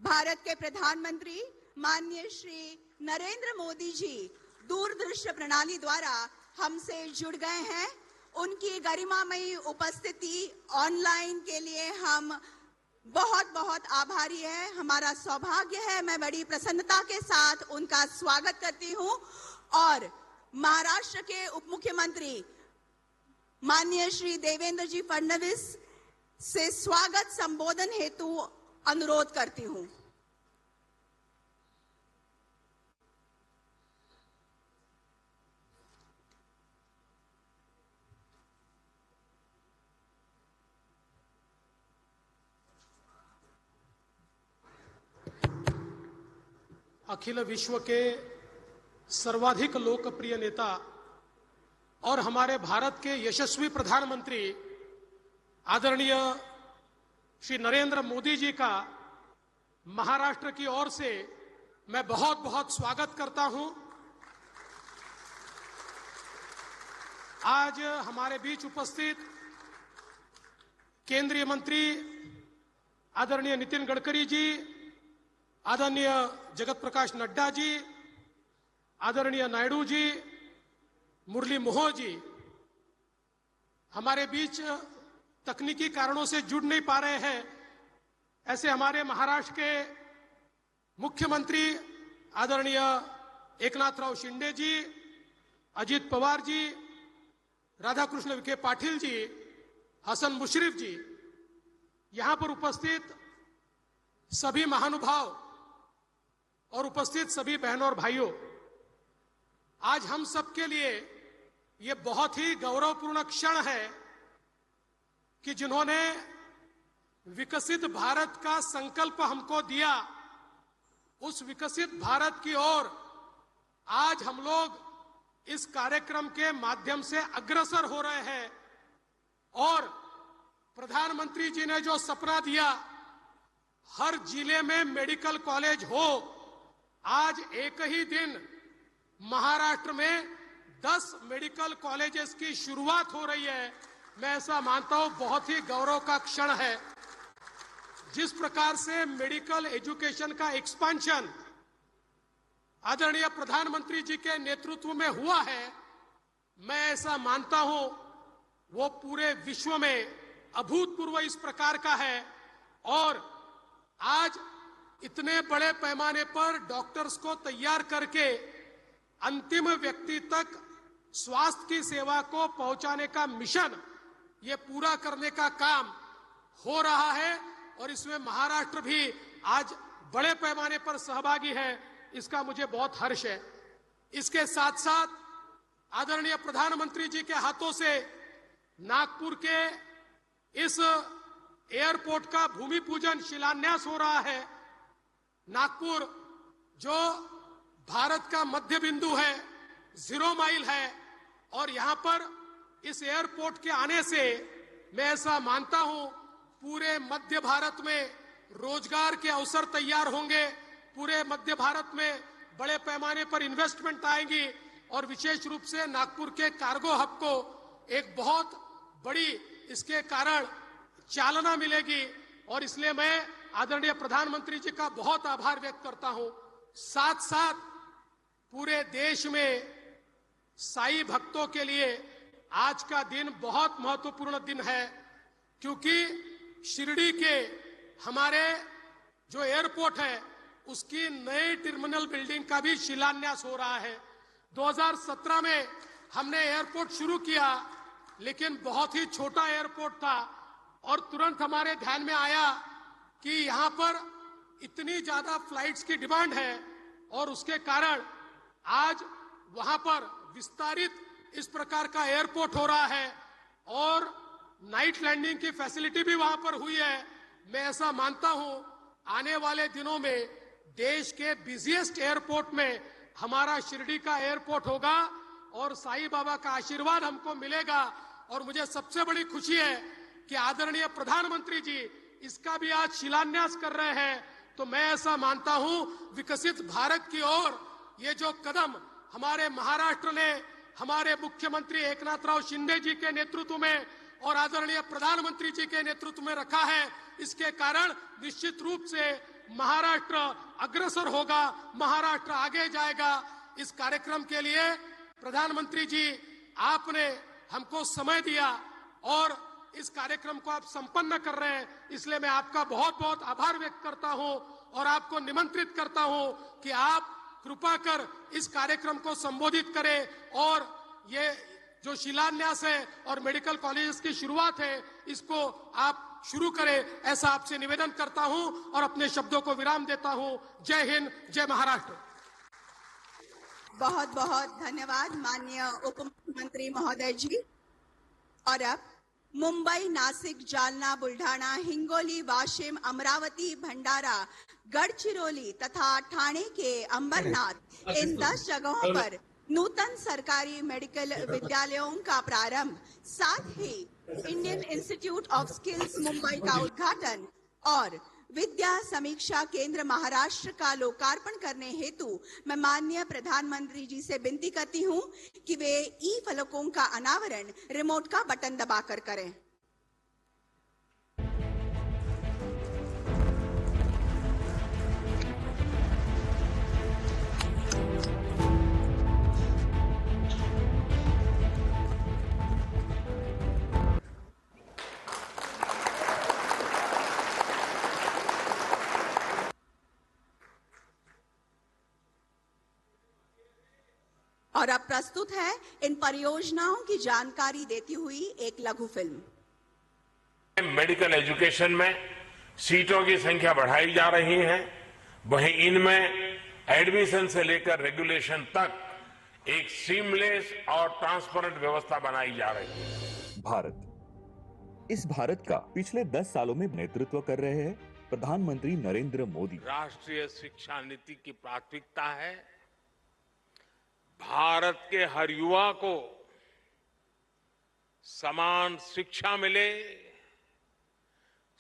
भारत के प्रधानमंत्री माननीय श्री नरेंद्र मोदी जी दूरदृश्य प्रणाली द्वारा हमसे जुड़ गए हैं। उनकी गरिमामयी उपस्थिति ऑनलाइन के लिए हम बहुत बहुत आभारी है। हमारा सौभाग्य है। मैं बड़ी प्रसन्नता के साथ उनका स्वागत करती हूं और महाराष्ट्र के उप मुख्यमंत्री माननीय श्री देवेंद्र जी फडणवीस से स्वागत संबोधन हेतु अनुरोध करती हूं। अखिल विश्व के सर्वाधिक लोकप्रिय नेता और हमारे भारत के यशस्वी प्रधानमंत्री आदरणीय श्री नरेंद्र मोदी जी का महाराष्ट्र की ओर से मैं बहुत बहुत स्वागत करता हूं। आज हमारे बीच उपस्थित केंद्रीय मंत्री आदरणीय नितिन गडकरी जी, आदरणीय जगत प्रकाश नड्डा जी, आदरणीय नायडू जी, मुरली मनोहर जी हमारे बीच तकनीकी कारणों से जुड़ नहीं पा रहे हैं। ऐसे हमारे महाराष्ट्र के मुख्यमंत्री आदरणीय एकनाथराव शिंदे जी, अजित पवार जी, राधाकृष्ण विखे पाटिल जी, हसन मुशर्रफ जी, यहां पर उपस्थित सभी महानुभाव और उपस्थित सभी बहनों और भाइयों, आज हम सबके लिए ये बहुत ही गौरवपूर्ण क्षण है कि जिन्होंने विकसित भारत का संकल्प हमको दिया, उस विकसित भारत की ओर आज हम लोग इस कार्यक्रम के माध्यम से अग्रसर हो रहे हैं। और प्रधानमंत्री जी ने जो सपना दिया, हर जिले में मेडिकल कॉलेज हो, आज एक ही दिन महाराष्ट्र में 10 मेडिकल कॉलेजेस की शुरुआत हो रही है। मैं ऐसा मानता हूं बहुत ही गौरव का क्षण है। जिस प्रकार से मेडिकल एजुकेशन का एक्सपेंशन आदरणीय प्रधानमंत्री जी के नेतृत्व में हुआ है, मैं ऐसा मानता हूं वो पूरे विश्व में अभूतपूर्व इस प्रकार का है। और आज इतने बड़े पैमाने पर डॉक्टर्स को तैयार करके अंतिम व्यक्ति तक स्वास्थ्य की सेवा को पहुंचाने का मिशन ये पूरा करने का काम हो रहा है और इसमें महाराष्ट्र भी आज बड़े पैमाने पर सहभागी है। इसका मुझे बहुत हर्ष है। इसके साथ साथ आदरणीय प्रधानमंत्री जी के हाथों से नागपुर के इस एयरपोर्ट का भूमि पूजन शिलान्यास हो रहा है। नागपुर जो भारत का मध्य बिंदु है, 0 माइल है, और यहां पर इस एयरपोर्ट के आने से मैं ऐसा मानता हूं पूरे मध्य भारत में रोजगार के अवसर तैयार होंगे, पूरे मध्य भारत में बड़े पैमाने पर इन्वेस्टमेंट आएंगी और विशेष रूप से नागपुर के कार्गो हब को एक बहुत बड़ी इसके कारण चालना मिलेगी। और इसलिए मैं आदरणीय प्रधानमंत्री जी का बहुत आभार व्यक्त करता हूं। साथ साथ पूरे देश में साईं भक्तों के लिए आज का दिन बहुत महत्वपूर्ण दिन है, क्योंकि शिरडी के हमारे जो एयरपोर्ट है उसकी नई टर्मिनल बिल्डिंग का भी शिलान्यास हो रहा है। 2017 में हमने एयरपोर्ट शुरू किया, लेकिन बहुत ही छोटा एयरपोर्ट था और तुरंत हमारे ध्यान में आया कि यहां पर इतनी ज्यादा फ्लाइट्स की डिमांड है और उसके कारण आज वहां पर विस्तारित इस प्रकार का एयरपोर्ट हो रहा है और नाइट लैंडिंग की फैसिलिटी भी वहां पर हुई है। मैं ऐसा मानता हूं आने वाले दिनों में देश के बिजिएस्ट एयरपोर्ट में हमारा शिरडी का एयरपोर्ट होगा और साईं बाबा का आशीर्वाद हमको मिलेगा। और मुझे सबसे बड़ी खुशी है कि आदरणीय प्रधानमंत्री जी इसका भी आज शिलान्यास कर रहे हैं। तो मैं ऐसा मानता हूं विकसित भारत की ओर ये जो कदम हमारे महाराष्ट्र ने हमारे मुख्यमंत्री एकनाथराव शिंदे जी के नेतृत्व में और आदरणीय प्रधानमंत्री जी के नेतृत्व में रखा है, इसके कारण निश्चित रूप से महाराष्ट्र अग्रसर होगा, महाराष्ट्र आगे जाएगा। इस कार्यक्रम के लिए प्रधानमंत्री जी आपने हमको समय दिया और इस कार्यक्रम को आप संपन्न कर रहे हैं, इसलिए मैं आपका बहुत बहुत आभार व्यक्त करता हूं और आपको निमंत्रित करता हूं कि आप कृपा कर इस कार्यक्रम को संबोधित करें और ये जो शिलान्यास है और मेडिकल कॉलेजेस की शुरुआत है इसको आप शुरू करें, ऐसा आपसे निवेदन करता हूं और अपने शब्दों को विराम देता हूं। जय हिंद, जय महाराष्ट्र। बहुत बहुत धन्यवाद माननीय उप मुख्यमंत्री महोदय जी। और अब मुंबई, नासिक, जालना, बुल्ढाना, हिंगोली, वाशिम, अमरावती, भंडारा, गढ़चिरौली तथा ठाणे के अंबरनाथ इन 10 जगहों पर नूतन सरकारी मेडिकल विद्यालयों का प्रारंभ, साथ ही Indian Institute of Skills Mumbai का उद्घाटन और विद्या समीक्षा केंद्र महाराष्ट्र का लोकार्पण करने हेतु मैं माननीय प्रधानमंत्री जी से विनती करती हूं कि वे ई फलकों का अनावरण रिमोट का बटन दबाकर करें। और अब प्रस्तुत है इन परियोजनाओं की जानकारी देती हुई एक लघु फिल्म। मेडिकल एजुकेशन में सीटों की संख्या बढ़ाई जा रही है, वहीं इनमें एडमिशन से लेकर रेगुलेशन तक एक सीमलेस और ट्रांसपेरेंट व्यवस्था बनाई जा रही है। भारत, इस भारत का पिछले 10 सालों में नेतृत्व कर रहे हैं प्रधानमंत्री नरेंद्र मोदी। राष्ट्रीय शिक्षा नीति की प्राथमिकता है भारत के हर युवा को समान शिक्षा मिले,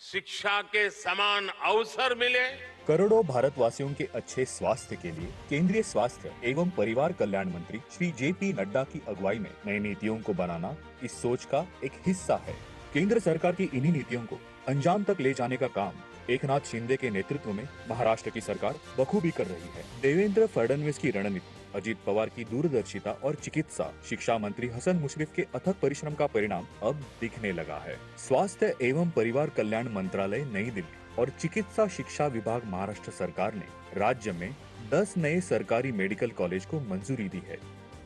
शिक्षा के समान अवसर मिले। करोड़ों भारतवासियों के अच्छे स्वास्थ्य के लिए केंद्रीय स्वास्थ्य एवं परिवार कल्याण मंत्री श्री JP नड्डा की अगुवाई में नई नीतियों को बनाना इस सोच का एक हिस्सा है। केंद्र सरकार की इन्हीं नीतियों को अंजाम तक ले जाने का काम एकनाथ शिंदे के नेतृत्व में महाराष्ट्र की सरकार बखूबी कर रही है। देवेंद्र फडणवीस की रणनीति, अजीत पवार की दूरदर्शिता और चिकित्सा शिक्षा मंत्री हसन मुशर्रफ के अथक परिश्रम का परिणाम अब दिखने लगा है। स्वास्थ्य एवं परिवार कल्याण मंत्रालय नई दिल्ली और चिकित्सा शिक्षा विभाग महाराष्ट्र सरकार ने राज्य में 10 नए सरकारी मेडिकल कॉलेज को मंजूरी दी है।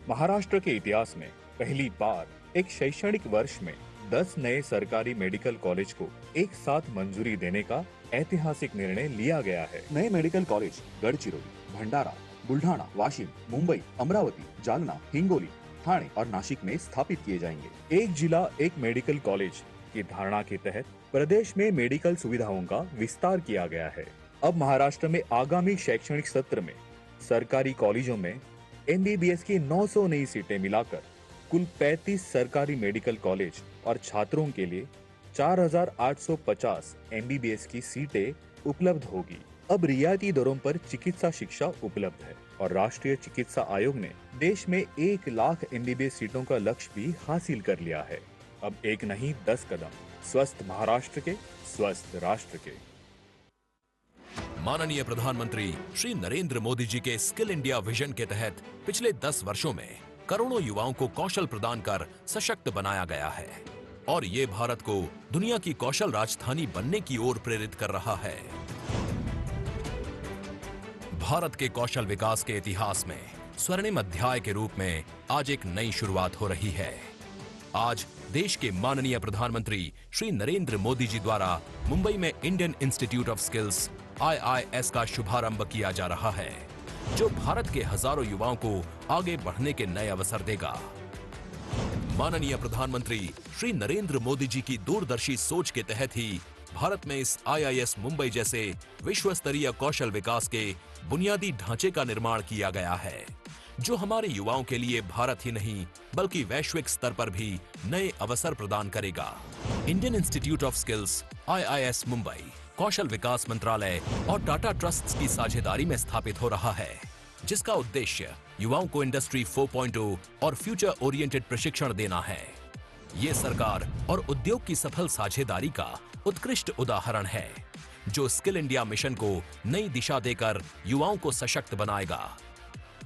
महाराष्ट्र के इतिहास में पहली बार एक शैक्षणिक वर्ष में 10 नए सरकारी मेडिकल कॉलेज को एक साथ मंजूरी देने का ऐतिहासिक निर्णय लिया गया है। नए मेडिकल कॉलेज गढ़चिरौली, भंडारा, बुल्ढाना, वाशिम, मुंबई, अमरावती, जालना, हिंगोली, ठाणे और नासिक में स्थापित किए जाएंगे। एक जिला एक मेडिकल कॉलेज की धारणा के तहत प्रदेश में मेडिकल सुविधाओं का विस्तार किया गया है। अब महाराष्ट्र में आगामी शैक्षणिक सत्र में सरकारी कॉलेजों में MBBS की 900 नई सीटें मिलाकर कुल 35 सरकारी मेडिकल कॉलेज और छात्रों के लिए 4850 MBBS की सीटें उपलब्ध होगी। अब रियायती दरों पर चिकित्सा शिक्षा उपलब्ध है और राष्ट्रीय चिकित्सा आयोग ने देश में 1 लाख MBBS सीटों का लक्ष्य भी हासिल कर लिया है। अब एक नहीं 10 कदम स्वस्थ महाराष्ट्र के, स्वस्थ राष्ट्र के। माननीय प्रधानमंत्री श्री नरेंद्र मोदी जी के स्किल इंडिया विजन के तहत पिछले 10 वर्षों में करोड़ों युवाओं को कौशल प्रदान कर सशक्त बनाया गया है और ये भारत को दुनिया की कौशल राजधानी बनने की ओर प्रेरित कर रहा है। भारत के कौशल विकास के इतिहास में स्वर्णिम अध्याय के रूप में आज एक नई शुरुआत हो रही है। आज देश के माननीय प्रधानमंत्री श्री नरेंद्र मोदी जी द्वारा मुंबई में Indian Institute of Skills IIS का शुभारंभ किया जा रहा है, जो भारत के हजारों युवाओं को आगे बढ़ने के नए अवसर देगा। माननीय प्रधानमंत्री श्री नरेंद्र मोदी जी की दूरदर्शी सोच के तहत ही भारत में इस IIS मुंबई जैसे विश्व स्तरीय कौशल विकास के बुनियादी ढांचे का निर्माण किया गया है, जो हमारे युवाओं के लिए भारत ही नहीं बल्कि वैश्विक स्तर पर भी नए अवसर प्रदान करेगा। Indian Institute of Skills IIS Mumbai कौशल विकास मंत्रालय और टाटा ट्रस्ट्स की साझेदारी में स्थापित हो रहा है, जिसका उद्देश्य युवाओं को इंडस्ट्री 4.0 और फ्यूचर ओरिएंटेड प्रशिक्षण देना है। ये सरकार और उद्योग की सफल साझेदारी का उत्कृष्ट उदाहरण है। जो स्किल इंडिया मिशन को नई दिशा देकर युवाओं को सशक्त बनाएगा।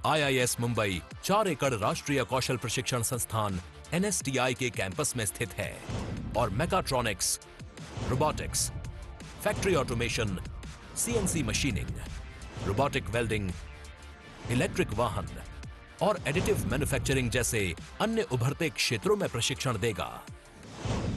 IIS मुंबई 4 एकड़ राष्ट्रीय कौशल प्रशिक्षण संस्थान NSTI के कैंपस में स्थित है और mechatronics, robotics, factory automation, CNC machining, robotic welding, electric वाहन और एडिटिव मैन्युफैक्चरिंग जैसे अन्य उभरते क्षेत्रों में प्रशिक्षण देगा।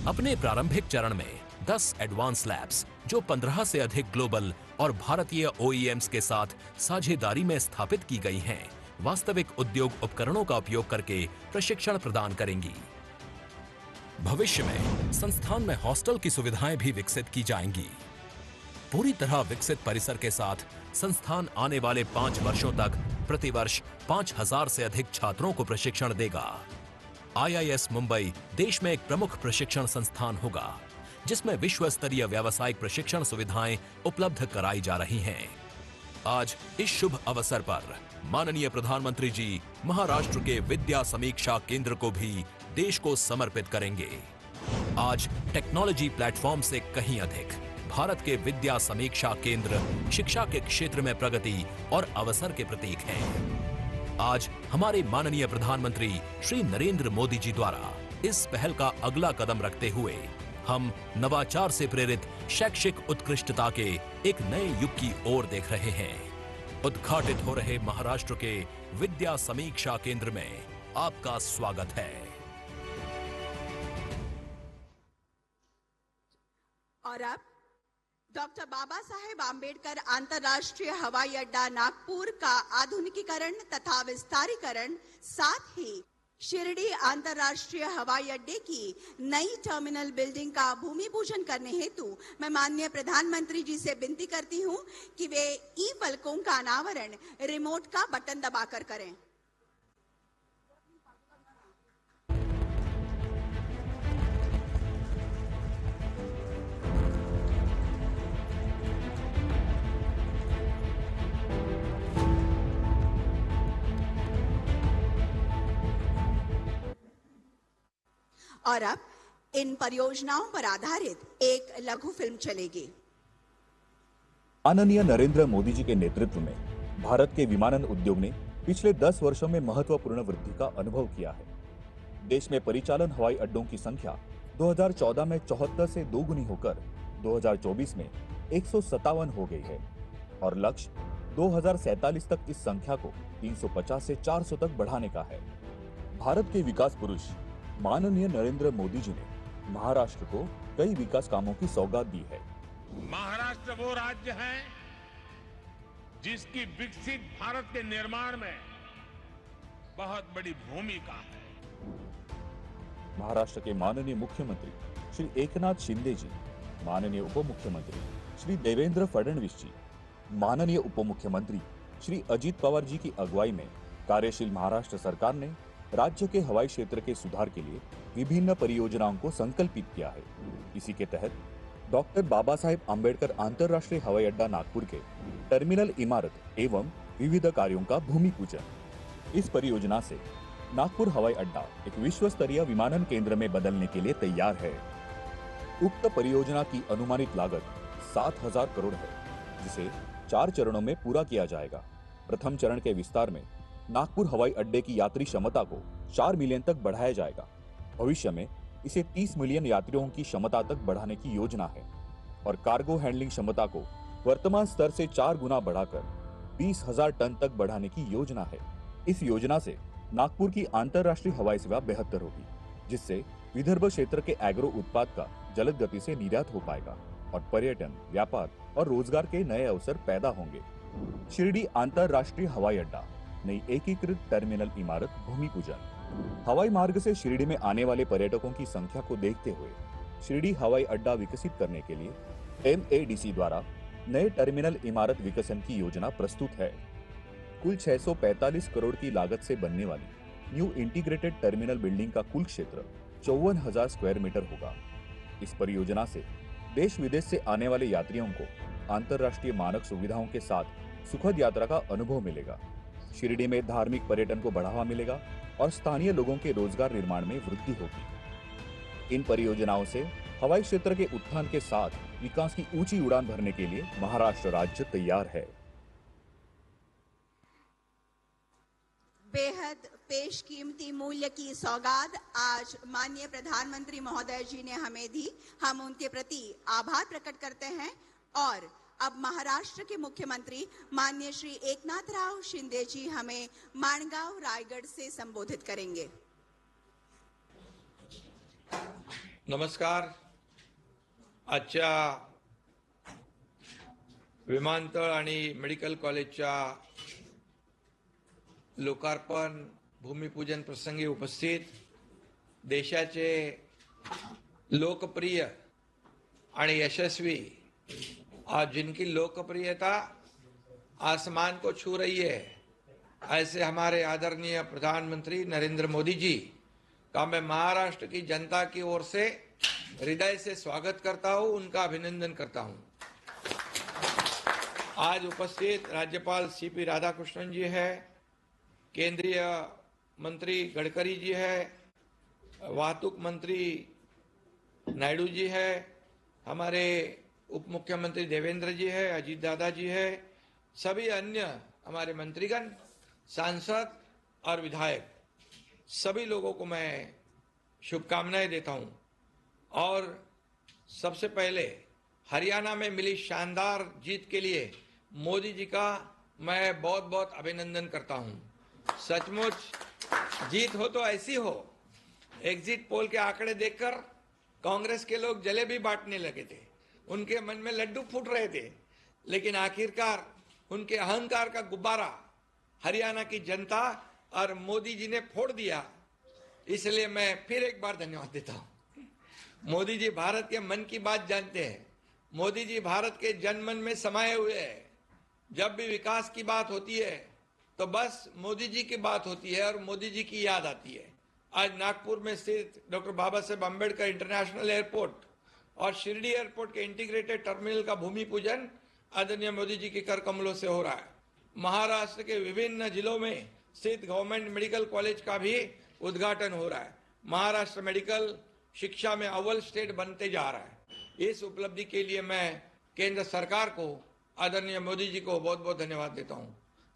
अपने प्रारंभिक चरण में 10 एडवांस लैब्स जो 15 से अधिक ग्लोबल और भारतीय OEMs के साथ साझेदारी में स्थापित की गई हैं, वास्तविक उद्योग उपकरणों का उपयोग करके प्रशिक्षण प्रदान करेंगी। भविष्य में संस्थान में हॉस्टल की सुविधाएं भी विकसित की जाएंगी। पूरी तरह विकसित परिसर के साथ संस्थान आने वाले 5 वर्षों तक प्रतिवर्ष 5000 से अधिक छात्रों को प्रशिक्षण देगा। IIS मुंबई देश में एक प्रमुख प्रशिक्षण संस्थान होगा जिसमें विश्व स्तरीय व्यावसायिक प्रशिक्षण सुविधाएं उपलब्ध कराई जा रही हैं। आज इस शुभ अवसर पर माननीय प्रधानमंत्री जी महाराष्ट्र के विद्या समीक्षा केंद्र को भी देश को समर्पित करेंगे। आज टेक्नोलॉजी प्लेटफॉर्म से कहीं अधिक भारत के विद्या समीक्षा केंद्र शिक्षा के क्षेत्र में प्रगति और अवसर के प्रतीक हैं। आज हमारे माननीय प्रधानमंत्री श्री नरेंद्र मोदी जी द्वारा इस पहल का अगला कदम रखते हुए हम नवाचार से प्रेरित शैक्षिक उत्कृष्टता के एक नए युग की ओर देख रहे हैं। उद्घाटित हो रहे महाराष्ट्र के विद्या समीक्षा केंद्र में आपका स्वागत है। और अब डॉक्टर बाबा साहेब आम्बेडकर अंतर्राष्ट्रीय हवाई अड्डा नागपुर का आधुनिकीकरण तथा विस्तारीकरण, साथ ही शिरडी अंतर्राष्ट्रीय हवाई अड्डे की नई टर्मिनल बिल्डिंग का भूमि पूजन करने हेतु मैं माननीय प्रधानमंत्री जी से विनती करती हूं कि वे ई फलकों का अनावरण रिमोट का बटन दबाकर करें। और अब इन परियोजनाओं पर आधारित एक लघु फिल्म चलेगी। माननीय नरेंद्र मोदी जी के नेतृत्व में भारत के विमानन उद्योग ने पिछले 10 वर्षों में महत्वपूर्ण वृद्धि का अनुभव किया है। देश में परिचालन हवाई अड्डों की संख्या 2014 में 74 से दोगुनी होकर 2024 में 157 हो गई है और लक्ष्य 2047 तक इस संख्या को 350 से 400 तक बढ़ाने का है। भारत के विकास पुरुष माननीय नरेंद्र मोदी जी ने महाराष्ट्र को कई विकास कामों की सौगात दी है। महाराष्ट्र वो राज्य है जिसकी विकसित भारत के निर्माण में बहुत बड़ी भूमिका है। महाराष्ट्र के माननीय मुख्यमंत्री श्री एकनाथ शिंदे जी, माननीय उप मुख्यमंत्री श्री देवेंद्र फडणवीस जी, माननीय उप मुख्यमंत्री श्री अजित पवार जी की अगुवाई में कार्यशील महाराष्ट्र सरकार ने राज्य के हवाई क्षेत्र के सुधार के लिए विभिन्न परियोजनाओं को संकल्पित किया है। इसी के तहत डॉक्टर बाबा साहेब आम्बेडकर अंतर्राष्ट्रीय हवाई अड्डा नागपुर के टर्मिनल इमारत एवं विविध कार्यों का भूमि पूजन। इस परियोजना से नागपुर हवाई अड्डा एक विश्व स्तरीय विमानन केंद्र में बदलने के लिए तैयार है। उक्त परियोजना की अनुमानित लागत 7,000 करोड़ है, जिसे 4 चरणों में पूरा किया जाएगा। प्रथम चरण के विस्तार में नागपुर हवाई अड्डे की यात्री क्षमता को 4 मिलियन तक बढ़ाया जाएगा। भविष्य में इसे 30 मिलियन यात्रियों की क्षमता तक बढ़ाने की योजना है और कार्गो हैंडलिंग क्षमता को वर्तमान स्तर से 4 गुना बढ़ाकर 20,000 टन तक बढ़ाने की योजना है। इस योजना से नागपुर की अंतर्राष्ट्रीय हवाई सेवा बेहतर होगी, जिससे विदर्भ क्षेत्र के एग्रो उत्पाद का जलद गति से निर्यात हो पाएगा और पर्यटन, व्यापार और रोजगार के नए अवसर पैदा होंगे। शिरडी अंतर्राष्ट्रीय हवाई अड्डा नई एकीकृत टर्मिनल इमारत भूमि पूजन। हवाई मार्ग से शिरडी में आने वाले पर्यटकों की संख्या को देखते हुए शिरडी हवाई अड्डा विकसित करने के लिए MADC द्वारा नए टर्मिनल इमारत विकसन की योजना प्रस्तुत है। कुल 645 करोड़ की लागत से बनने वाली न्यू इंटीग्रेटेड टर्मिनल बिल्डिंग का कुल क्षेत्र 54,000 स्क्वायर मीटर होगा। इस परियोजना से देश विदेश से आने वाले यात्रियों को अंतर्राष्ट्रीय मानक सुविधाओं के साथ सुखद यात्रा का अनुभव मिलेगा। शिरडी में धार्मिक पर्यटन को बढ़ावा मिलेगा और स्थानीय लोगों के रोजगार निर्माण में वृद्धि होगी। इन परियोजनाओं से हवाई क्षेत्र के उत्थान के साथ विकास की ऊंची उड़ान भरने के लिए महाराष्ट्र राज्य तैयार है। बेहद पेशकीमती मूल्य की सौगात आज माननीय प्रधानमंत्री महोदय जी ने हमें दी। हम उनके प्रति आभार प्रकट करते हैं और अब महाराष्ट्र के मुख्यमंत्री माननीय श्री एकनाथराव शिंदे जी हमें माणगाव रायगढ़ से संबोधित करेंगे। नमस्कार। आजच्या विमानतळ आणि मेडिकल कॉलेजच्या लोकार्पण भूमिपूजन प्रसंगी उपस्थित देशाचे लोकप्रिय आणि यशस्वी आज जिनकी लोकप्रियता आसमान को छू रही है, ऐसे हमारे आदरणीय प्रधानमंत्री नरेंद्र मोदी जी का मैं महाराष्ट्र की जनता की ओर से हृदय से स्वागत करता हूं, उनका अभिनंदन करता हूं। आज उपस्थित राज्यपाल सीपी राधाकृष्णन जी है, केंद्रीय मंत्री गडकरी जी है, वाहतूक मंत्री नायडू जी है, हमारे उप मुख्यमंत्री देवेंद्र जी है, अजीत दादा जी है, सभी अन्य हमारे मंत्रीगण, सांसद और विधायक, सभी लोगों को मैं शुभकामनाएं देता हूं। और सबसे पहले हरियाणा में मिली शानदार जीत के लिए मोदी जी का मैं बहुत बहुत अभिनंदन करता हूं। सचमुच जीत हो तो ऐसी हो। एग्जिट पोल के आंकड़े देखकर कांग्रेस के लोग जलेबी बांटने लगे थे, उनके मन में लड्डू फूट रहे थे, लेकिन आखिरकार उनके अहंकार का गुब्बारा हरियाणा की जनता और मोदी जी ने फोड़ दिया। इसलिए मैं फिर एक बार धन्यवाद देता हूं। मोदी जी भारत के मन की बात जानते हैं। मोदी जी भारत के जनमन में समाये हुए हैं। जब भी विकास की बात होती है तो बस मोदी जी की बात होती है और मोदी जी की याद आती है। आज नागपुर में स्थित doctor Baba Saheb Ambedkar international airport और शिरडी एयरपोर्ट के इंटीग्रेटेड टर्मिनल का भूमि पूजन आदरणीय मोदी जी के कर कमलों से हो रहा है। महाराष्ट्र के विभिन्न जिलों में स्थित गवर्नमेंट मेडिकल कॉलेज का भी उद्घाटन हो रहा है। महाराष्ट्र मेडिकल शिक्षा में अव्वल स्टेट बनते जा रहा है। इस उपलब्धि के लिए मैं केंद्र सरकार को, आदरणीय मोदी जी को बहुत बहुत धन्यवाद देता हूं।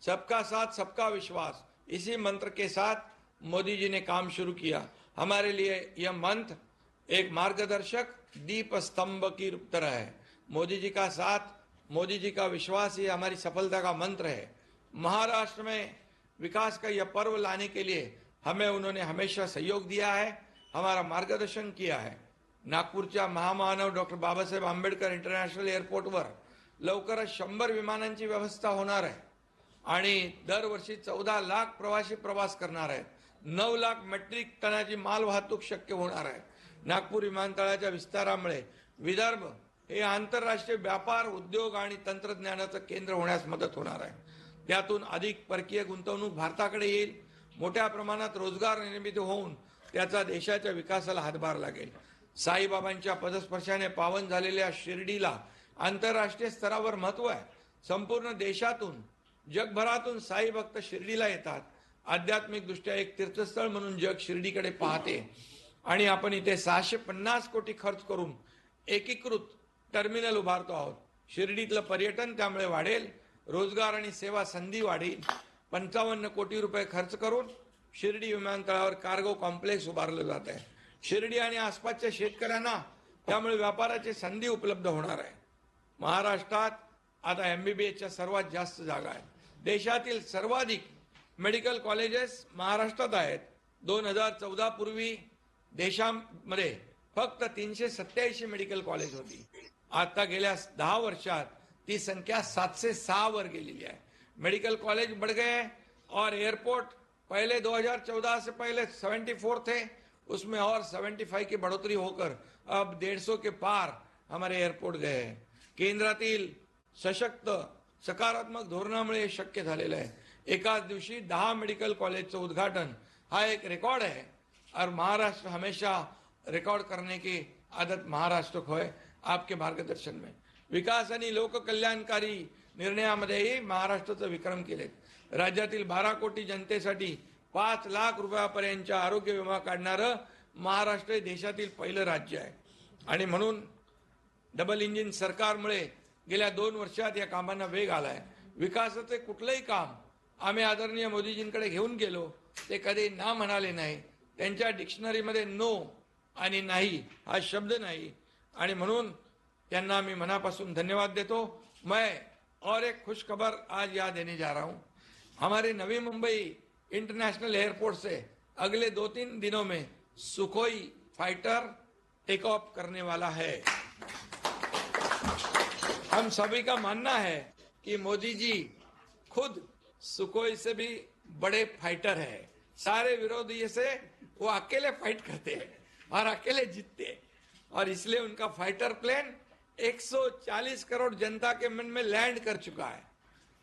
सबका साथ सबका विश्वास, इसी मंत्र के साथ मोदी जी ने काम शुरू किया। हमारे लिए यह मंत्र एक मार्गदर्शक दीप स्तंभ की तरह है। मोदी जी का साथ, मोदी जी का विश्वास, ये हमारी सफलता का मंत्र है। महाराष्ट्र में विकास का यह पर्व लाने के लिए हमें उन्होंने हमेशा सहयोग दिया है, हमारा मार्गदर्शन किया है। नागपूरच्या महामानव डॉक्टर बाबासाहेब आंबेडकर इंटरनॅशनल एअरपोर्टवर लवकरच 100 विमानांची व्यवस्था होणार आहे आणि दरवर्षी 14 लाख प्रवासी प्रवास करणार आहेत। 9 लाख मेट्रिक टनाची माल वाहतूक शक्य होणार आहे। नागपूर विमानतळाच्या विस्तारामुळे विदर्भ हे आंतरराष्ट्रीय व्यापार, उद्योग आणि तंत्रज्ञानाचं केंद्र होण्यास मदत होणार आहे। त्यातून अधिक परकीय गुंतवणूक भारताकडे येईल, मोठ्या प्रमाणात रोजगार निर्मिती होऊन त्याचा देशाच्या विकासाला हातभार लागेल। साईबाबांच्या पदस्पर्शाने पावन झालेल्या शिर्डीला आंतरराष्ट्रीय स्तरावर महत्त्व आहे। संपूर्ण देशातून, जगभरातून साई भक्त शिर्डीला येतात। आध्यात्मिक दृष्ट्या एक तीर्थस्थळ म्हणून जग शिर्डीकडे पाहते आणि आपण इथे 650 कोटी खर्च करून एकीकृत टर्मिनल उभारतो आहोत। शिर्डीतलं पर्यटन त्यामुळे वाढेल, रोजगार आणि सेवा संधी वाढेल। 55 कोटी रुपये खर्च करून शिर्डी विमानतळावर कार्गो कॉम्प्लेक्स उभारलं जात आहे। शिर्डी आणि आसपासच्या शेतकऱ्यांना त्यामुळे व्यापाराची संधी उपलब्ध होणार आहे। महाराष्ट्रात आता एमबीबीएसच्या सर्वात जास्त जागा आहेत। देशातील सर्वाधिक मेडिकल कॉलेजेस महाराष्ट्रात आहेत। 2014 पूर्वी देशामध्ये फक्त 387 मेडिकल कॉलेज होती। आता गेल्या 10 वर्षात ती संख्या 706 वर गेलेली है। मेडिकल कॉलेज बढ़ गए और एयरपोर्ट पहले 2014 से पहले 74 थे, उसमें और 75 की बढ़ोतरी होकर अब 150 के पार हमारे एयरपोर्ट गए हैं। केंद्रातील सशक्त सकारात्मक धोरणामुळे शक्य झालेलं आहे। एकाच दिवशी 10 मेडिकल कॉलेजचं उद्घाटन हा एक रिकॉर्ड है और महाराष्ट्र हमेशा रिकॉर्ड करने की आदत महाराष्ट्र को है। आपके मार्गदर्शन में विकास आणि लोककल्याणकारी निर्णयामध्येही महाराष्ट्राचे विक्रम केलेत। राज्यातील 12 कोटी जनतेसाठी 5 लाख रुपयापर्यंतचा आरोग्य विमा काढणारं महाराष्ट्र हे देशातील पहिलं राज्य आहे। आणि म्हणून डबल इंजिन सरकारमुळे गेल्या 2 वर्षात या कामांना वेग आलाय. विकासाचे कुठलंही काम आम्ही आदरणीय मोदीजींकडे घेऊन गेलो ते कधी ना म्हणाले नाही. त्यांच्या डिक्शनरीमध्ये नो आणि नाही हा शब्द नाही आणि म्हणून त्यांना मी मनापासून धन्यवाद देतो. मैं और एक खुश खबर आज यहाँ देने जा रहा हूँ. हमारे नवी मुंबई इंटरनेशनल एयरपोर्ट से अगले 2-3 दिनों में सुखोई फाइटर टेक ऑफ करने वाला है. हम सभी का मानना है कि मोदी जी खुद सुखोई से भी बड़े फाइटर हैं. सारे विरोधी से वो अकेले फाइट करते हैं और अकेले जीतते हैं और इसलिए उनका फाइटर प्लेन 140 करोड़ जनता के मन में लैंड कर चुका है.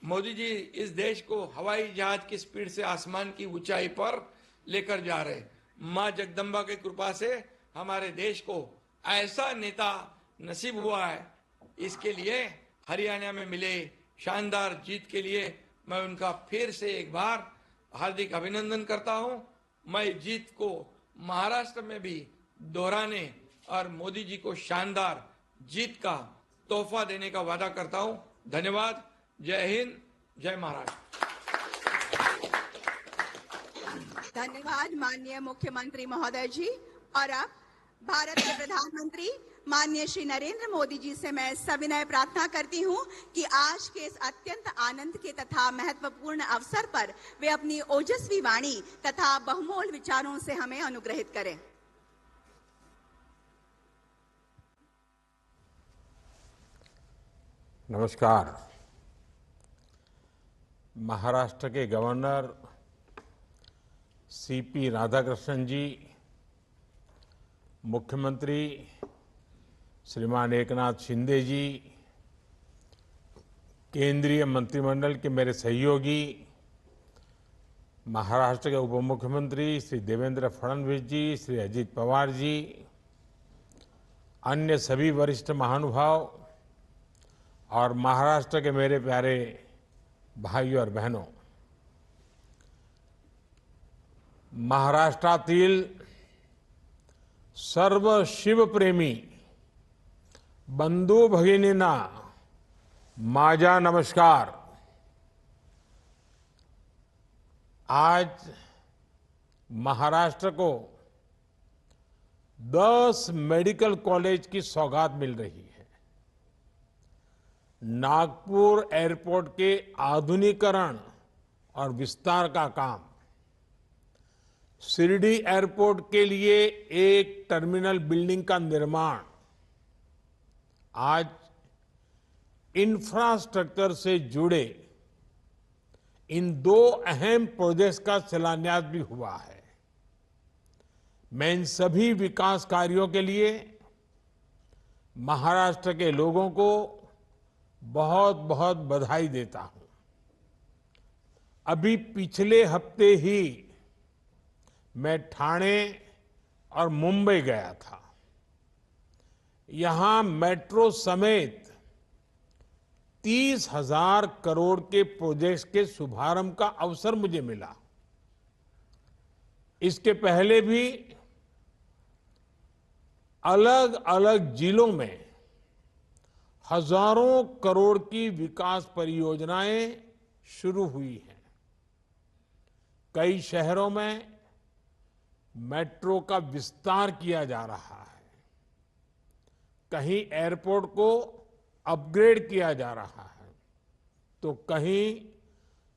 मोदी जी इस देश को हवाई जहाज की स्पीड से आसमान की ऊंचाई पर लेकर जा रहे. मां जगदम्बा की कृपा से हमारे देश को ऐसा नेता नसीब हुआ है. इसके लिए हरियाणा में मिले शानदार जीत के लिए मैं उनका फिर से एक बार हार्दिक अभिनंदन करता हूं. मैं जीत को महाराष्ट्र में भी दोहराने और मोदी जी को शानदार जीत का तोहफा देने का वादा करता हूं. धन्यवाद. जय हिंद, जय महाराष्ट्र. धन्यवाद माननीय मुख्यमंत्री महोदय जी. और अब भारत के प्रधानमंत्री माननीय श्री नरेंद्र मोदी जी से मैं सविनय प्रार्थना करती हूं कि आज के इस अत्यंत आनंद के तथा महत्वपूर्ण अवसर पर वे अपनी ओजस्वी वाणी तथा बहुमोल विचारों से हमें अनुग्रहित करें. नमस्कार. महाराष्ट्र के गवर्नर सीपी राधाकृष्णन जी, मुख्यमंत्री श्रीमान एकनाथ शिंदे जी, केंद्रीय मंत्रिमंडल के मेरे सहयोगी महाराष्ट्र के उप मुख्यमंत्री श्री देवेंद्र फडणवीस जी, श्री अजित पवार जी, अन्य सभी वरिष्ठ महानुभाव और महाराष्ट्र के मेरे प्यारे भाइयों और बहनों, महाराष्ट्रातील सर्व शिवप्रेमी बंधू भगिनींना माझा नमस्कार. आज महाराष्ट्र को 10 मेडिकल कॉलेज की सौगात मिल रही है. नागपुर एयरपोर्ट के आधुनिकीकरण और विस्तार का काम, शिरडी एयरपोर्ट के लिए एक टर्मिनल बिल्डिंग का निर्माण, आज इंफ्रास्ट्रक्चर से जुड़े इन 2 अहम प्रोजेक्ट्स का शिलान्यास भी हुआ है. मैं इन सभी विकास कार्यों के लिए महाराष्ट्र के लोगों को बहुत बहुत बधाई देता हूं. अभी पिछले हफ्ते ही मैं ठाणे और मुंबई गया था. यहां मेट्रो समेत 30,000 करोड़ के प्रोजेक्ट्स के शुभारंभ का अवसर मुझे मिला. इसके पहले भी अलग अलग जिलों में हजारों करोड़ की विकास परियोजनाएं शुरू हुई हैं. कई शहरों में मेट्रो का विस्तार किया जा रहा है, कहीं एयरपोर्ट को अपग्रेड किया जा रहा है, तो कहीं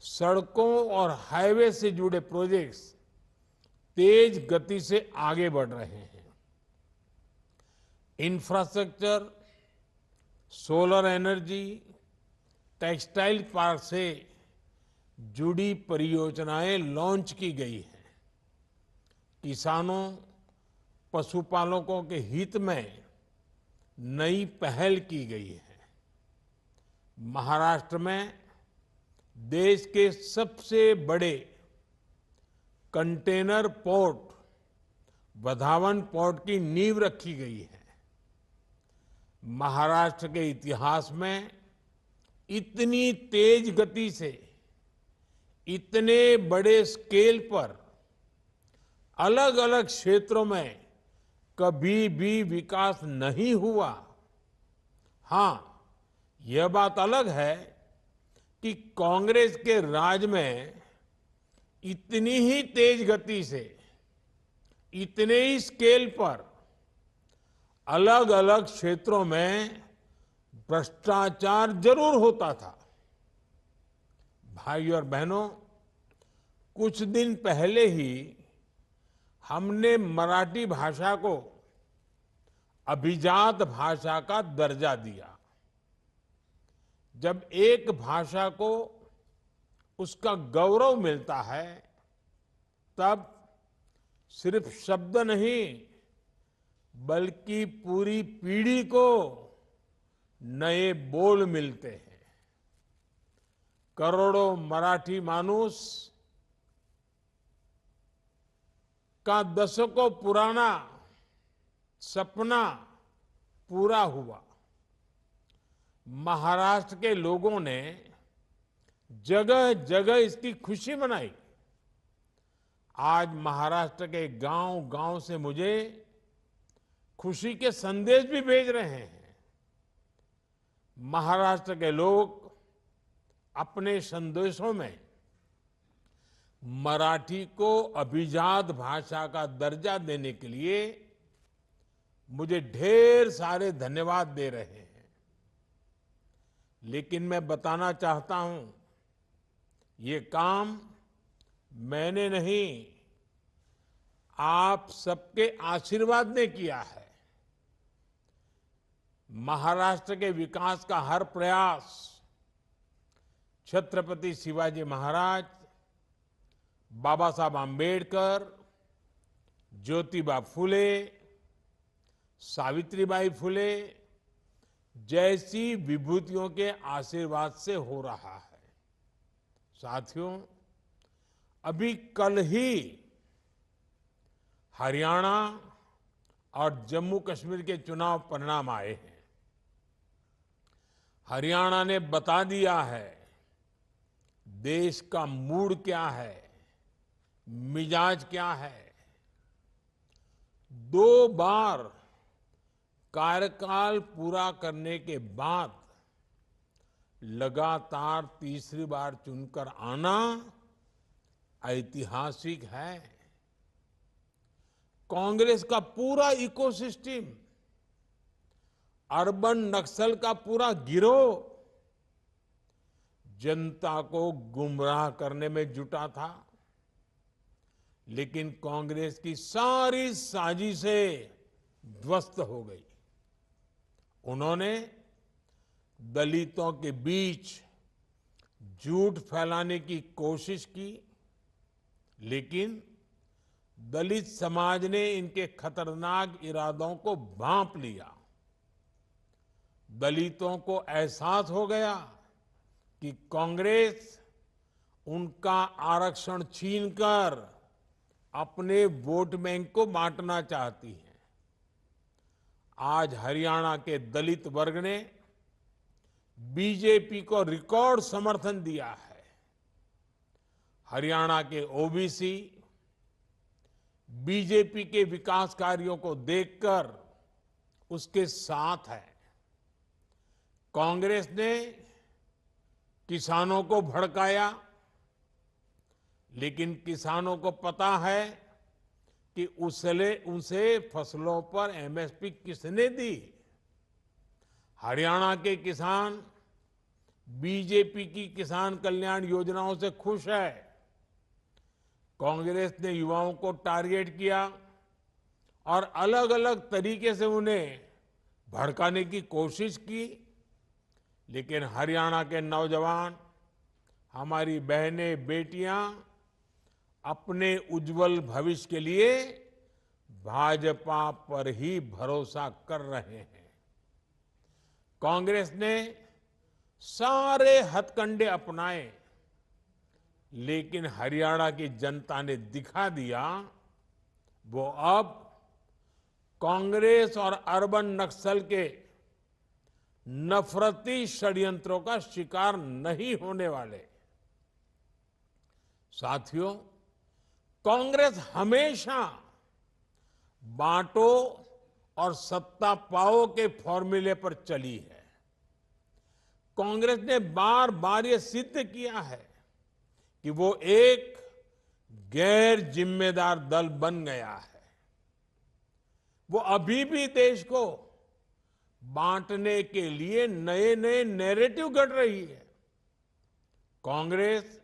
सड़कों और हाईवे से जुड़े प्रोजेक्ट्स तेज गति से आगे बढ़ रहे हैं. Infrastructure, solar energy, textile park से जुड़ी परियोजनाएं लॉन्च की गई हैं. किसानों, पशुपालकों के हित में नई पहल की गई है. महाराष्ट्र में देश के सबसे बड़े कंटेनर पोर्ट वधावन पोर्ट की नींव रखी गई है. महाराष्ट्र के इतिहास में इतनी तेज गति से, इतने बड़े स्केल पर अलग अलग क्षेत्रों में कभी भी विकास नहीं हुआ। हां, यह बात अलग है कि कांग्रेस के राज में इतनी ही तेज गति से, इतने ही स्केल पर अलग अलग क्षेत्रों में भ्रष्टाचार जरूर होता था। भाई और बहनों, कुछ दिन पहले ही हमने मराठी भाषा को अभिजात भाषा का दर्जा दिया। जब एक भाषा को उसका गौरव मिलता है, तब सिर्फ शब्द नहीं बल्कि पूरी पीढ़ी को नए बोल मिलते हैं। करोड़ों मराठी मानुस का दशकों पुराना सपना पूरा हुआ। महाराष्ट्र के लोगों ने जगह जगह इसकी खुशी मनाई। आज महाराष्ट्र के गांव गांव से मुझे खुशी के संदेश भी भेज रहे हैं। महाराष्ट्र के लोग अपने संदेशों में मराठी को अभिजात भाषा का दर्जा देने के लिए मुझे ढेर सारे धन्यवाद दे रहे हैं। लेकिन मैं बताना चाहता हूं, ये काम मैंने नहीं, आप सबके आशीर्वाद ने किया है। महाराष्ट्र के विकास का हर प्रयास छत्रपति शिवाजी महाराज, बाबा साहब आंबेडकर, ज्योतिबा फुले, सावित्रीबाई फुले जैसी विभूतियों के आशीर्वाद से हो रहा है। साथियों, अभी कल ही हरियाणा और जम्मू कश्मीर के चुनाव परिणाम आए हैं। हरियाणा ने बता दिया है देश का मूड क्या है, मिजाज क्या है। 2 बार कार्यकाल पूरा करने के बाद लगातार तीसरी बार चुनकर आना ऐतिहासिक है। कांग्रेस का पूरा इकोसिस्टम, अर्बन नक्सल का पूरा गिरोह जनता को गुमराह करने में जुटा था, लेकिन कांग्रेस की सारी साजिशें ध्वस्त हो गई। उन्होंने दलितों के बीच झूठ फैलाने की कोशिश की, लेकिन दलित समाज ने इनके खतरनाक इरादों को भांप लिया। दलितों को एहसास हो गया कि कांग्रेस उनका आरक्षण छीनकर अपने वोट बैंक को बांटना चाहती है। आज हरियाणा के दलित वर्ग ने बीजेपी को रिकॉर्ड समर्थन दिया है। हरियाणा के ओबीसी बीजेपी के विकास कार्यों को देखकर उसके साथ है। कांग्रेस ने किसानों को भड़काया, लेकिन किसानों को पता है कि उसे फसलों पर एमएसपी किसने दी। हरियाणा के किसान बीजेपी की किसान कल्याण योजनाओं से खुश है। कांग्रेस ने युवाओं को टारगेट किया और अलग अलग तरीके से उन्हें भड़काने की कोशिश की, लेकिन हरियाणा के नौजवान, हमारी बहनें बेटियां अपने उज्जवल भविष्य के लिए भाजपा पर ही भरोसा कर रहे हैं। कांग्रेस ने सारे हथकंडे अपनाए, लेकिन हरियाणा की जनता ने दिखा दिया वो अब कांग्रेस और अर्बन नक्सल के नफरती षड्यंत्रों का शिकार नहीं होने वाले। साथियों, कांग्रेस हमेशा बांटो और सत्ता पाओ के फॉर्मूले पर चली है। कांग्रेस ने बार बार ये सिद्ध किया है कि वो एक गैर जिम्मेदार दल बन गया है। वो अभी भी देश को बांटने के लिए नए नए नैरेटिव गढ़ रही है। कांग्रेस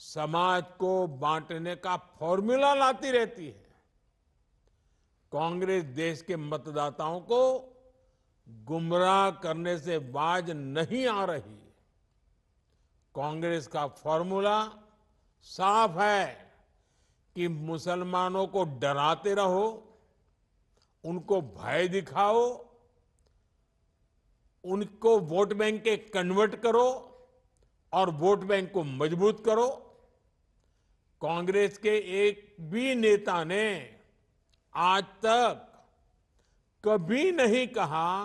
समाज को बांटने का फॉर्मूला लाती रहती है। कांग्रेस देश के मतदाताओं को गुमराह करने से बाज नहीं आ रही। कांग्रेस का फॉर्मूला साफ है कि मुसलमानों को डराते रहो, उनको भय दिखाओ, उनको वोट बैंक के कन्वर्ट करो और वोट बैंक को मजबूत करो। कांग्रेस के एक भी नेता ने आज तक कभी नहीं कहा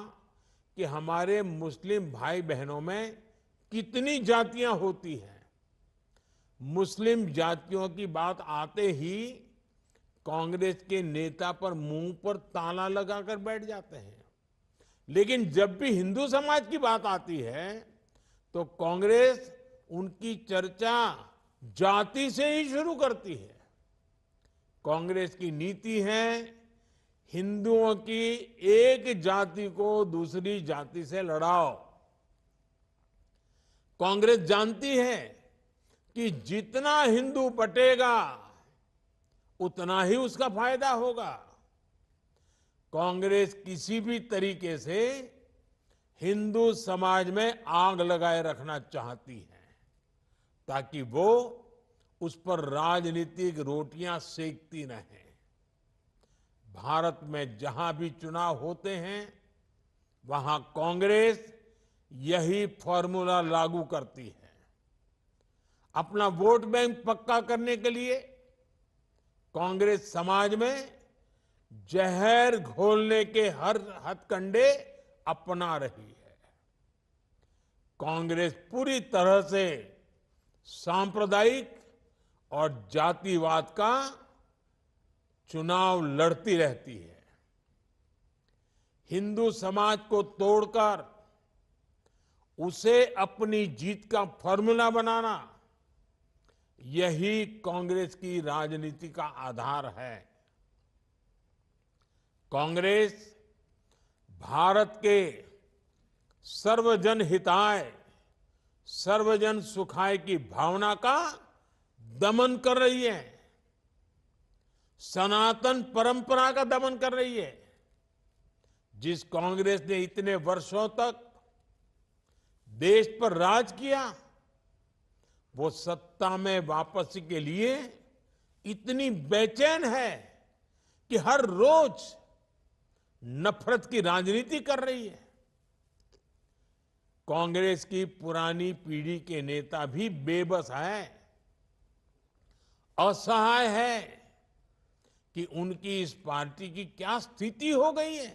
कि हमारे मुस्लिम भाई बहनों में कितनी जातियां होती हैं। मुस्लिम जातियों की बात आते ही कांग्रेस के नेता पर मुंह पर ताला लगाकर बैठ जाते हैं। लेकिन जब भी हिंदू समाज की बात आती है तो कांग्रेस उनकी चर्चा जाति से ही शुरू करती है। कांग्रेस की नीति है हिंदुओं की एक जाति को दूसरी जाति से लड़ाओ। कांग्रेस जानती है कि जितना हिंदू बटेगा उतना ही उसका फायदा होगा। कांग्रेस किसी भी तरीके से हिंदू समाज में आग लगाए रखना चाहती है ताकि वो उस पर राजनीतिक रोटियां सेकती रहें। भारत में जहां भी चुनाव होते हैं वहां कांग्रेस यही फॉर्मूला लागू करती है। अपना वोट बैंक पक्का करने के लिए कांग्रेस समाज में जहर घोलने के हर हथकंडे अपना रही है। कांग्रेस पूरी तरह से सांप्रदायिक और जातिवाद का चुनाव लड़ती रहती है। हिंदू समाज को तोड़कर उसे अपनी जीत का फॉर्मूला बनाना, यही कांग्रेस की राजनीति का आधार है। कांग्रेस भारत के सर्वजन हिताय, सर्वजन सुखाय की भावना का दमन कर रही है, सनातन परंपरा का दमन कर रही है। जिस कांग्रेस ने इतने वर्षों तक देश पर राज किया, वो सत्ता में वापसी के लिए इतनी बेचैन है कि हर रोज नफरत की राजनीति कर रही है। कांग्रेस की पुरानी पीढ़ी के नेता भी बेबस है, असहाय है कि उनकी इस पार्टी की क्या स्थिति हो गई है।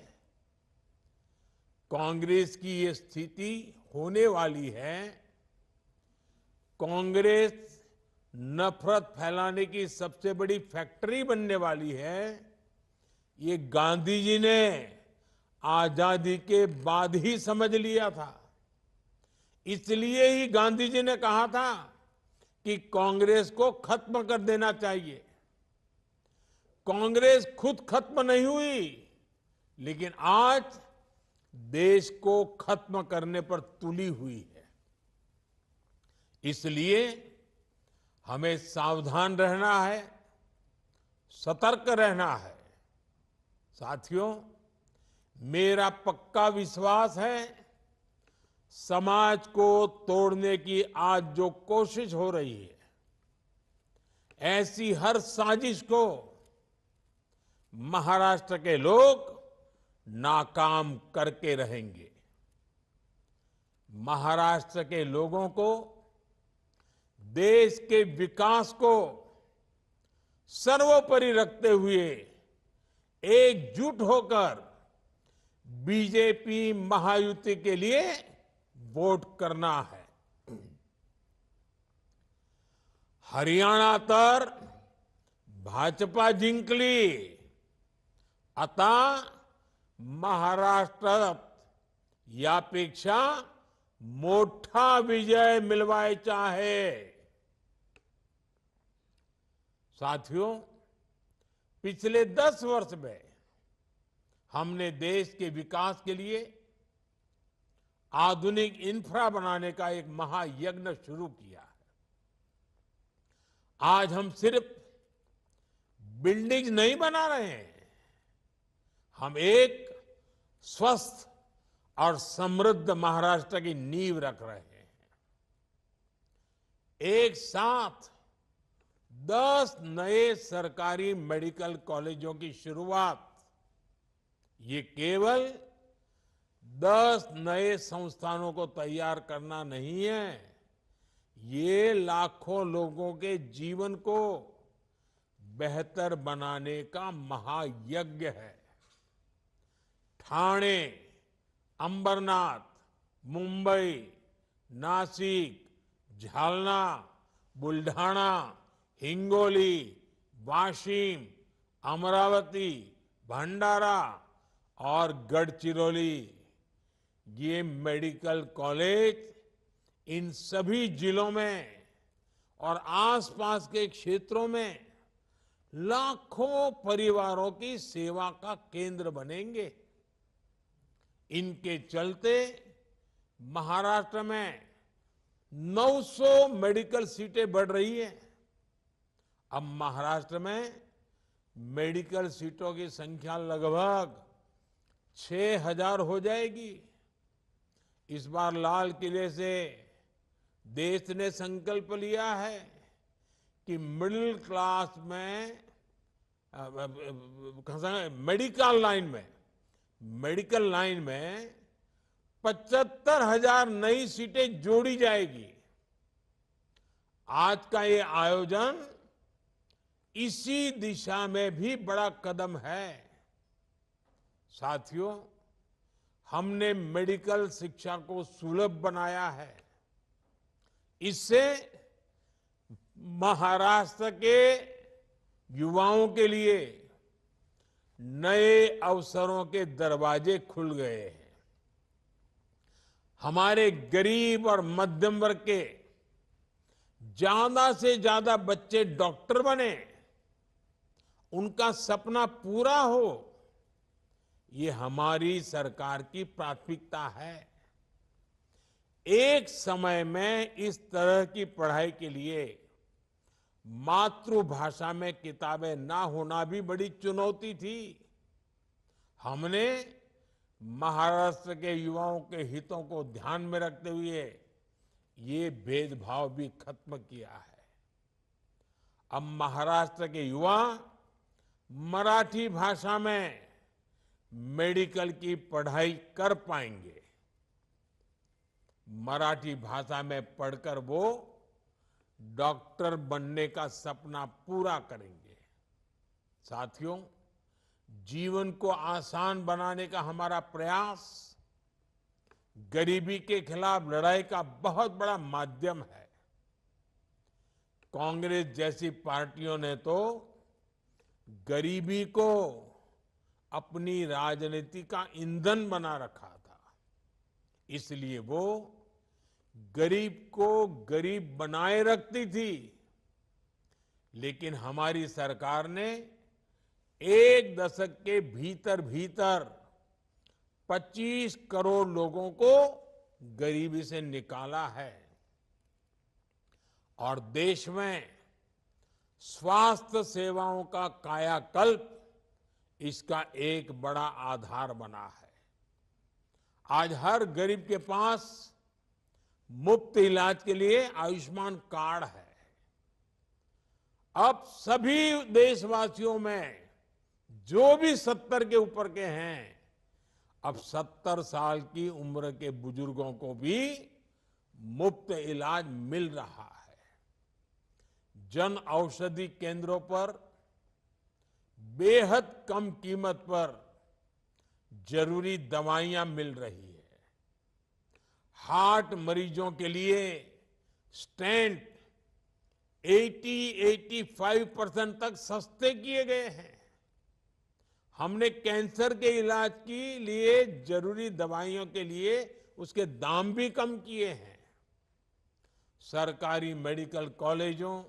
कांग्रेस की ये स्थिति होने वाली है। कांग्रेस नफरत फैलाने की सबसे बड़ी फैक्ट्री बनने वाली है। ये गांधी जी ने आजादी के बाद ही समझ लिया था। इसलिए ही गांधी जी ने कहा था कि कांग्रेस को खत्म कर देना चाहिए। कांग्रेस खुद खत्म नहीं हुई, लेकिन आज देश को खत्म करने पर तुली हुई है। इसलिए हमें सावधान रहना है, सतर्क रहना है। साथियों, मेरा पक्का विश्वास है समाज को तोड़ने की आज जो कोशिश हो रही है, ऐसी हर साजिश को महाराष्ट्र के लोग नाकाम करके रहेंगे। महाराष्ट्र के लोगों को देश के विकास को सर्वोपरि रखते हुए एकजुट होकर बीजेपी महायुति के लिए वोट करना है। हरियाणा तर भाजपा जिंकली, आता महाराष्ट्रात यापेक्षा मोठा विजय मिलवायचा आहे. साथियों, पिछले 10 वर्ष में हमने देश के विकास के लिए आधुनिक इंफ्रा बनाने का एक महायज्ञ शुरू किया है. आज हम सिर्फ बिल्डिंग नहीं बना रहे हैं, हम एक स्वस्थ और समृद्ध महाराष्ट्र की नींव रख रहे हैं. एक साथ 10 नए सरकारी मेडिकल कॉलेजों की शुरुआत ये केवल 10 नए संस्थानों को तैयार करना नहीं है, ये लाखों लोगों के जीवन को बेहतर बनाने का महायज्ञ है. ठाणे, अंबरनाथ, मुंबई, नासिक, जालना, बुल्ढाणा, हिंगोली, वाशिम, अमरावती, भंडारा और गढ़चिरौली, ये मेडिकल कॉलेज इन सभी जिलों में और आसपास के क्षेत्रों में लाखों परिवारों की सेवा का केंद्र बनेंगे. इनके चलते महाराष्ट्र में 900 मेडिकल सीटें बढ़ रही है. अब महाराष्ट्र में मेडिकल सीटों की संख्या लगभग 6000 हो जाएगी. इस बार लाल किले से देश ने संकल्प लिया है कि मिडिल क्लास में मेडिकल लाइन में 75,000 नई सीटें जोड़ी जाएगी. आज का ये आयोजन इसी दिशा में भी बड़ा कदम है. साथियों, हमने मेडिकल शिक्षा को सुलभ बनाया है. इससे महाराष्ट्र के युवाओं के लिए नए अवसरों के दरवाजे खुल गए हैं. हमारे गरीब और मध्यम वर्ग के ज्यादा से ज्यादा बच्चे डॉक्टर बने, उनका सपना पूरा हो, ये हमारी सरकार की प्राथमिकता है. एक समय में इस तरह की पढ़ाई के लिए मातृभाषा में किताबें ना होना भी बड़ी चुनौती थी. हमने महाराष्ट्र के युवाओं के हितों को ध्यान में रखते हुए ये भेदभाव भी खत्म किया है. अब महाराष्ट्र के युवा मराठी भाषा में मेडिकल की पढ़ाई कर पाएंगे. मराठी भाषा में पढ़कर वो डॉक्टर बनने का सपना पूरा करेंगे. साथियों, जीवन को आसान बनाने का हमारा प्रयास गरीबी के खिलाफ लड़ाई का बहुत बड़ा माध्यम है. कांग्रेस जैसी पार्टियों ने तो गरीबी को अपनी राजनीति का ईंधन बना रखा था. इसलिए वो गरीब को गरीब बनाए रखती थी. लेकिन हमारी सरकार ने एक दशक के भीतर भीतर 25 करोड़ लोगों को गरीबी से निकाला है. और देश में स्वास्थ्य सेवाओं का कायाकल्प इसका एक बड़ा आधार बना है. आज हर गरीब के पास मुफ्त इलाज के लिए आयुष्मान कार्ड है. अब सभी देशवासियों में जो भी 70 के ऊपर के हैं, अब 70 साल की उम्र के बुजुर्गों को भी मुफ्त इलाज मिल रहा है. जन औषधि केंद्रों पर बेहद कम कीमत पर जरूरी दवाइयां मिल रही है. हार्ट मरीजों के लिए स्टेंट 80-85% तक सस्ते किए गए हैं. हमने कैंसर के इलाज के लिए जरूरी दवाइयों के लिए उसके दाम भी कम किए हैं। सरकारी मेडिकल कॉलेजों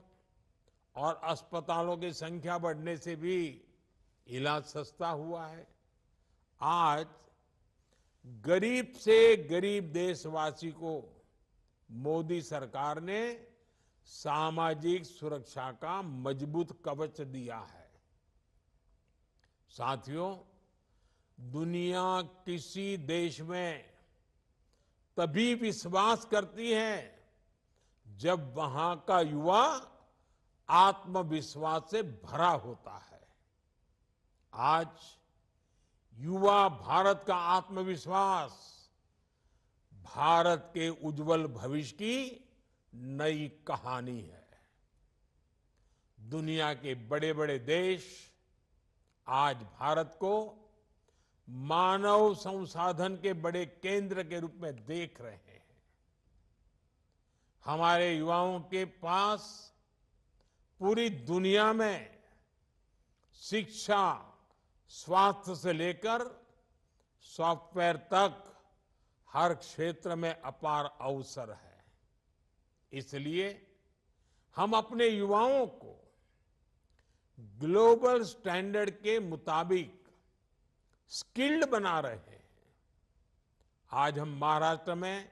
और अस्पतालों की संख्या बढ़ने से भी इलाज सस्ता हुआ है। आज गरीब से गरीब देशवासी को मोदी सरकार ने सामाजिक सुरक्षा का मजबूत कवच दिया है। साथियों, दुनिया किसी देश में तभी विश्वास करती है जब वहां का युवा आत्मविश्वास से भरा होता है। आज युवा भारत का आत्मविश्वास भारत के उज्जवल भविष्य की नई कहानी है। दुनिया के बड़े बड़े देश आज भारत को मानव संसाधन के बड़े केंद्र के रूप में देख रहे हैं। हमारे युवाओं के पास पूरी दुनिया में शिक्षा, स्वास्थ्य से लेकर सॉफ्टवेयर तक हर क्षेत्र में अपार अवसर है। इसलिए हम अपने युवाओं को ग्लोबल स्टैंडर्ड के मुताबिक स्किल्ड बना रहे हैं। आज हम महाराष्ट्र में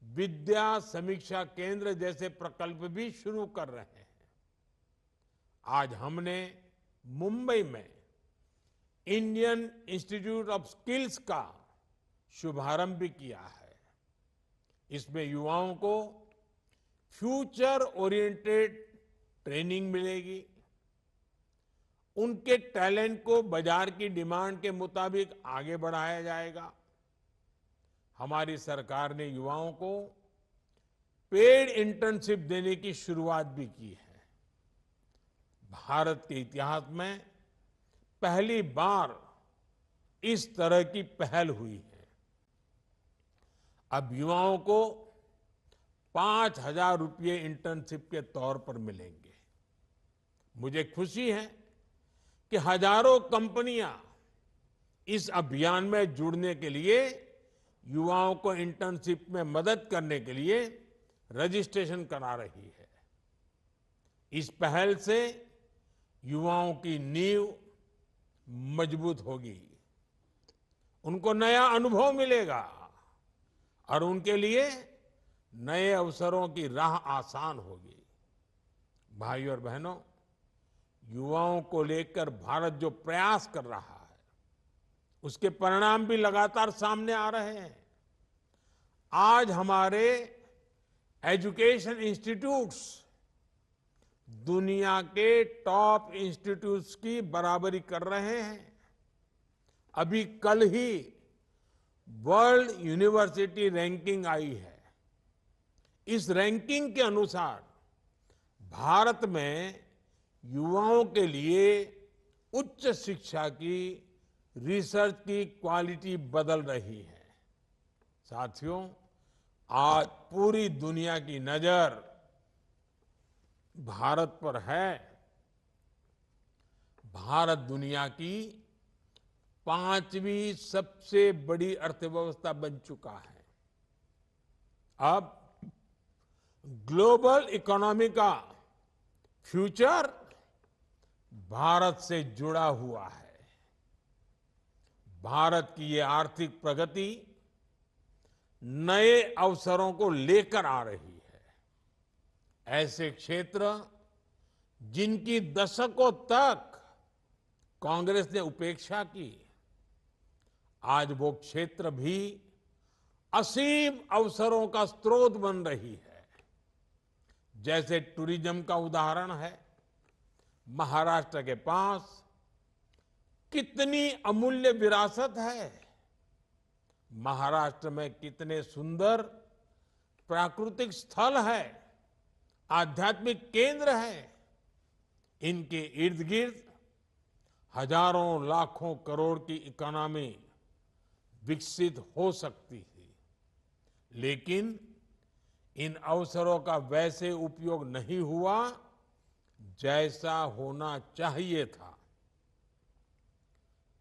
विद्या समीक्षा केंद्र जैसे प्रकल्प भी शुरू कर रहे हैं। आज हमने मुंबई में इंडियन इंस्टीट्यूट ऑफ स्किल्स का शुभारंभ भी किया है। इसमें युवाओं को फ्यूचर ओरिएंटेड ट्रेनिंग मिलेगी। उनके टैलेंट को बाजार की डिमांड के मुताबिक आगे बढ़ाया जाएगा। हमारी सरकार ने युवाओं को पेड इंटर्नशिप देने की शुरुआत भी की है। भारत के इतिहास में पहली बार इस तरह की पहल हुई है। अब युवाओं को 5,000 रुपये इंटर्नशिप के तौर पर मिलेंगे। मुझे खुशी है कि हजारों कंपनियां इस अभियान में जुड़ने के लिए युवाओं को इंटर्नशिप में मदद करने के लिए रजिस्ट्रेशन करा रही है। इस पहल से युवाओं की नींव मजबूत होगी, उनको नया अनुभव मिलेगा और उनके लिए नए अवसरों की राह आसान होगी। भाइयों और बहनों, युवाओं को लेकर भारत जो प्रयास कर रहा है उसके परिणाम भी लगातार सामने आ रहे हैं। आज हमारे एजुकेशन इंस्टीट्यूट्स दुनिया के टॉप इंस्टीट्यूट्स की बराबरी कर रहे हैं। अभी कल ही वर्ल्ड यूनिवर्सिटी रैंकिंग आई है। इस रैंकिंग के अनुसार भारत में युवाओं के लिए उच्च शिक्षा की रिसर्च की क्वालिटी बदल रही है। साथियों, आज पूरी दुनिया की नजर भारत पर है। भारत दुनिया की 5वीं सबसे बड़ी अर्थव्यवस्था बन चुका है। अब ग्लोबल इकोनॉमी का फ्यूचर भारत से जुड़ा हुआ है। भारत की ये आर्थिक प्रगति नए अवसरों को लेकर आ रही है। ऐसे क्षेत्र जिनकी दशकों तक कांग्रेस ने उपेक्षा की, आज वो क्षेत्र भी असीम अवसरों का स्रोत बन रही है। जैसे टूरिज्म का उदाहरण है। महाराष्ट्र के पास कितनी अमूल्य विरासत है। महाराष्ट्र में कितने सुंदर प्राकृतिक स्थल है, आध्यात्मिक केंद्र है। इनके इर्द गिर्द हजारों लाखों करोड़ की इकोनॉमी विकसित हो सकती थी, लेकिन इन अवसरों का वैसे उपयोग नहीं हुआ जैसा होना चाहिए था।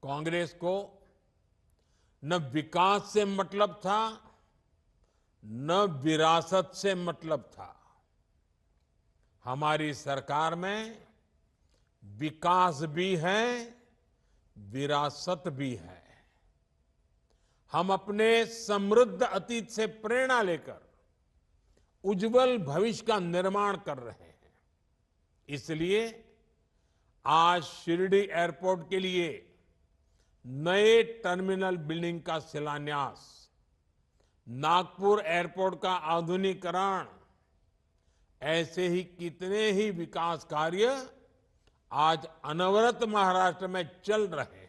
कांग्रेस को न विकास से मतलब था, न विरासत से मतलब था। हमारी सरकार में विकास भी है, विरासत भी है। हम अपने समृद्ध अतीत से प्रेरणा लेकर उज्जवल भविष्य का निर्माण कर रहे हैं। इसलिए आज शिरडी एयरपोर्ट के लिए नए टर्मिनल बिल्डिंग का शिलान्यास, नागपुर एयरपोर्ट का आधुनिकीकरण, ऐसे ही कितने ही विकास कार्य आज अनवरत महाराष्ट्र में चल रहे हैं।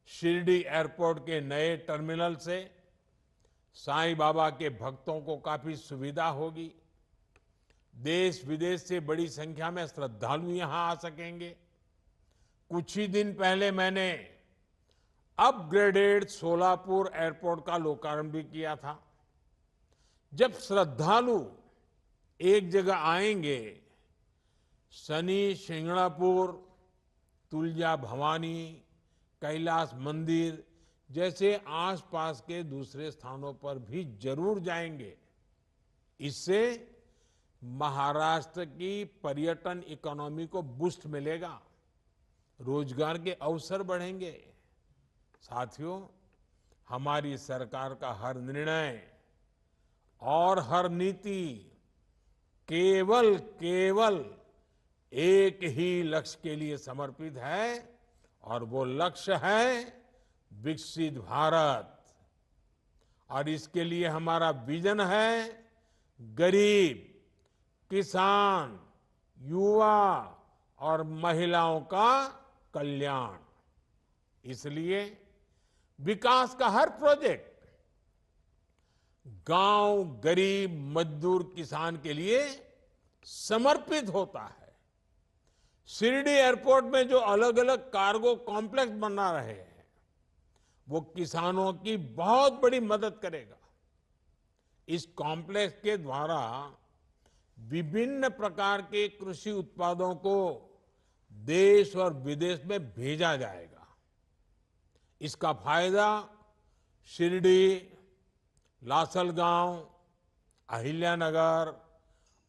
शिरडी एयरपोर्ट के नए टर्मिनल से साईं बाबा के भक्तों को काफी सुविधा होगी। देश विदेश से बड़ी संख्या में श्रद्धालु यहां आ सकेंगे। कुछ ही दिन पहले मैंने अपग्रेडेड सोलापुर एयरपोर्ट का लोकार्पण भी किया था। जब श्रद्धालु एक जगह आएंगे, शनि शिंगणापुर, तुलजा भवानी, कैलाश मंदिर जैसे आसपास के दूसरे स्थानों पर भी जरूर जाएंगे। इससे महाराष्ट्र की पर्यटन इकोनॉमी को बूस्ट मिलेगा, रोजगार के अवसर बढ़ेंगे। साथियों, हमारी सरकार का हर निर्णय और हर नीति केवल एक ही लक्ष्य के लिए समर्पित है, और वो लक्ष्य है विकसित भारत। और इसके लिए हमारा विजन है गरीब, किसान, युवा और महिलाओं का कल्याण। इसलिए विकास का हर प्रोजेक्ट गांव, गरीब, मजदूर, किसान के लिए समर्पित होता है। शिरडी एयरपोर्ट में जो अलग अलग कार्गो कॉम्प्लेक्स बना रहे हैं, वो किसानों की बहुत बड़ी मदद करेगा। इस कॉम्प्लेक्स के द्वारा विभिन्न प्रकार के कृषि उत्पादों को देश और विदेश में भेजा जाएगा। इसका फायदा शिरडी, लासलगांव, अहिल्यानगर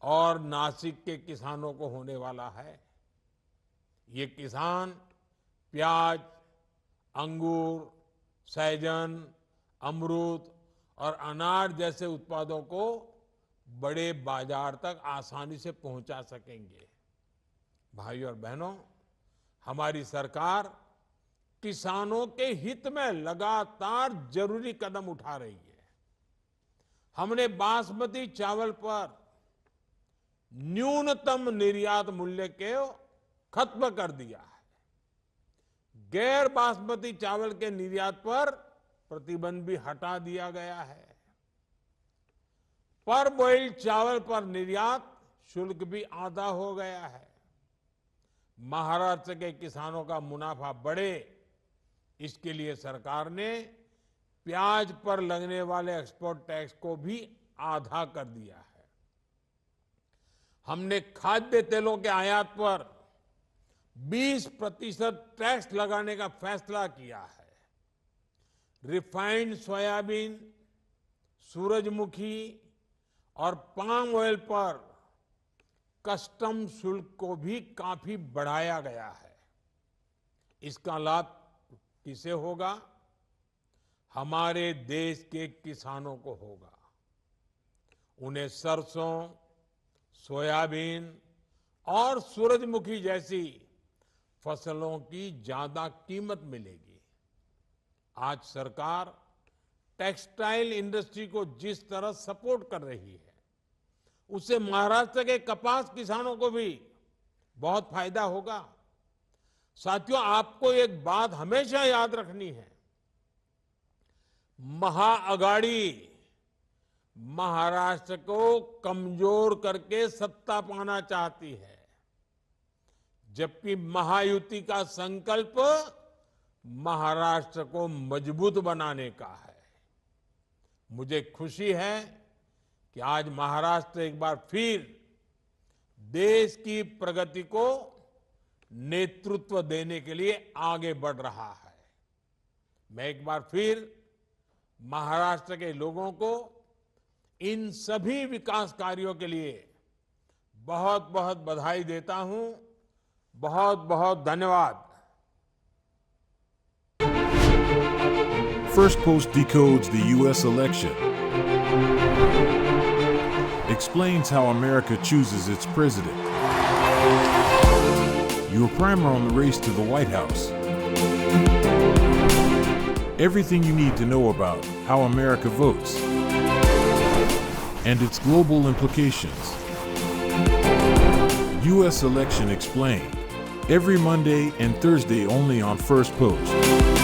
और नासिक के किसानों को होने वाला है। ये किसान प्याज, अंगूर, सहजन, अमरूद और अनार जैसे उत्पादों को बड़े बाजार तक आसानी से पहुंचा सकेंगे। भाइयों और बहनों, हमारी सरकार किसानों के हित में लगातार जरूरी कदम उठा रही है। हमने बासमती चावल पर न्यूनतम निर्यात मूल्य को खत्म कर दिया है। गैर बासमती चावल के निर्यात पर प्रतिबंध भी हटा दिया गया है। पर बॉइल्ड चावल पर निर्यात शुल्क भी आधा हो गया है। महाराष्ट्र के किसानों का मुनाफा बढ़े, इसके लिए सरकार ने प्याज पर लगने वाले एक्सपोर्ट टैक्स को भी आधा कर दिया है। हमने खाद्य तेलों के आयात पर 20% टैक्स लगाने का फैसला किया है। रिफाइंड सोयाबीन, सूरजमुखी और पाम ऑयल पर कस्टम शुल्क को भी काफी बढ़ाया गया है। इसका लाभ किसे होगा? हमारे देश के किसानों को होगा। उन्हें सरसों, सोयाबीन और सूरजमुखी जैसी फसलों की ज्यादा कीमत मिलेगी। आज सरकार टेक्सटाइल इंडस्ट्री को जिस तरह सपोर्ट कर रही है, उससे महाराष्ट्र के कपास किसानों को भी बहुत फायदा होगा। साथियों, आपको एक बात हमेशा याद रखनी है, महाअघाड़ी महाराष्ट्र को कमजोर करके सत्ता पाना चाहती है, जबकि महायुति का संकल्प महाराष्ट्र को मजबूत बनाने का है। मुझे खुशी है कि आज महाराष्ट्र एक बार फिर देश की प्रगति को नेतृत्व देने के लिए आगे बढ़ रहा है। मैं एक बार फिर महाराष्ट्र के लोगों को इन सभी विकास कार्यों के लिए बहुत बहुत बधाई देता हूं। बहुत बहुत धन्यवाद। First Post decodes the U.S. election, explains how America chooses its president. Your primer on the race to the White House. Everything you need to know about how America votes and its global implications. U.S. Election Explained. Every Monday and Thursday only on First Post.